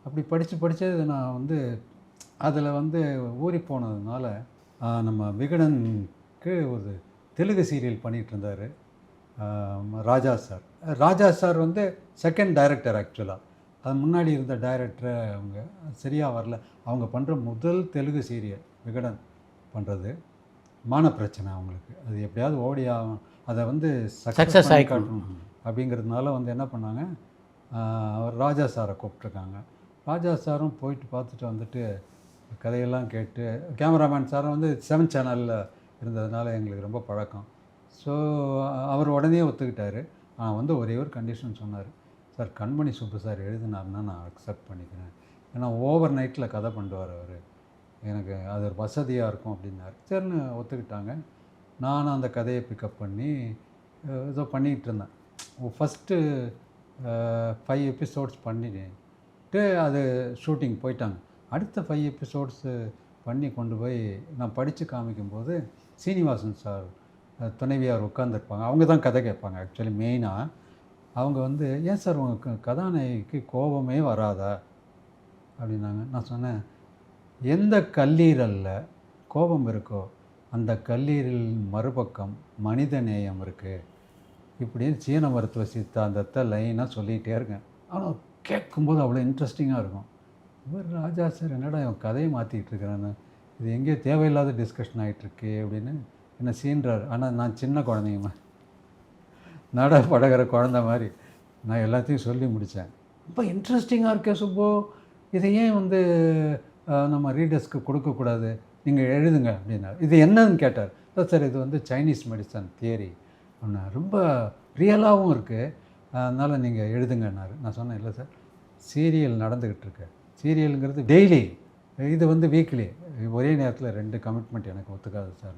அப்படி படித்து நான் வந்து அதில் வந்து ஊறி போனதுனால நம்ம விகடனுக்கு ஒரு தெலுங்கு சீரியல் பண்ணிகிட்டு இருந்தார் ராஜா சார். ராஜா சார் வந்து செகண்ட் டைரக்டர் ஆக்சுவலாக. அது முன்னாடி இருந்த டைரக்டரை அவங்க சரியாக வரல. அவங்க பண்ணுற முதல் தெலுங்கு சீரியல் விகடன் பண்ணுறது பிரச்சனை அவங்களுக்கு. அது எப்படியாவது ஓடி ஆகும், அதை வந்து சக்ஸஸ் ஆகி காட்டணும் அப்படிங்கிறதுனால வந்து என்ன பண்ணாங்க, அவர் ராஜா சாரை கூப்பிட்ருக்காங்க. ராஜா சாரும் போயிட்டு பார்த்துட்டு வந்துட்டு கதையெல்லாம் கேட்டு, கேமராமேன் சாரும் வந்து 7 சேனலில் இருந்ததுனால எங்களுக்கு ரொம்ப பழக்கம். ஸோ அவர் உடனே ஒத்துக்கிட்டார். வந்து ஒரே ஒரு கண்டிஷன் சொன்னார், சார் கண்மணி சுப்பு சார் எழுதினார்னா நான் அக்செப்ட் பண்ணிக்கிறேன், ஏன்னா ஓவர் நைட்டில் கதை பண்ணுவார் அவர், எனக்கு அது ஒரு வசதியாக இருக்கும் அப்படின்னாரு. சரின்னு ஒத்துக்கிட்டாங்க. நானும் அந்த கதையை பிக்கப் பண்ணி ஏதோ பண்ணிகிட்டு இருந்தேன். ஃபஸ்ட்டு 5 எபிசோட்ஸ் பண்ணிட்டு அது ஷூட்டிங் போயிட்டாங்க. அடுத்த 5 எபிசோட்ஸு பண்ணி கொண்டு போய் நான் படித்து காமிக்கும்போது சீனிவாசன் சார் துணைவியார் உட்காந்துருப்பாங்க. அவங்க தான் கதை கேட்பாங்க ஆக்சுவலி மெயினாக. அவங்க வந்து, ஏன் சார் உங்கள் கதாநாயகிக்கு கோபமே வராதா அப்படின்னாங்க. நான் சொன்னேன், எந்த கல்லீரலில் கோபம் இருக்கோ அந்த கல்லீரல் மறுபக்கம் மனித நேயம் இருக்குது இப்படின்னு சீன மருத்துவ சித்தாந்தத்தை லைனாக சொல்லிகிட்டே இருக்கேன். ஆனால் கேட்கும்போது அவ்வளோ இன்ட்ரெஸ்டிங்காக இருக்கும். இவர் ராஜா சார் என்னடா இவன் கதையை மாற்றிக்கிட்டு இருக்கிறான்னு, இது எங்கேயோ தேவையில்லாத டிஸ்கஷன் ஆகிட்டுருக்கு அப்படின்னு என்ன சீன்றார். ஆனால் நான் சின்ன குழந்தைங்க நட பழகிற குழந்த மாதிரி நான் எல்லாத்தையும் சொல்லி முடித்தேன். ரொம்ப இன்ட்ரெஸ்டிங்காக இருக்கே சுப்பு, இதை ஏன் வந்து நம்ம ரீடர்ஸ்க்கு கொடுக்கக்கூடாது, நீங்கள் எழுதுங்க அப்படின்னார். இது என்னன்னு கேட்டார். சார் இது வந்து சைனீஸ் மெடிசன் தியரி அப்படின்னா, ரொம்ப ரியலாகவும் இருக்குது, அதனால் நீங்கள் எழுதுங்கன்னாரு. நான் சொன்னேன், இல்லை சார் சீரியல் நடந்துக்கிட்டு இருக்கு, சீரியலுங்கிறது டெய்லி, இது வந்து வீக்லி, ஒரே நேரத்தில் 2 கமிட்மெண்ட் எனக்கு ஒத்துக்காது சார்.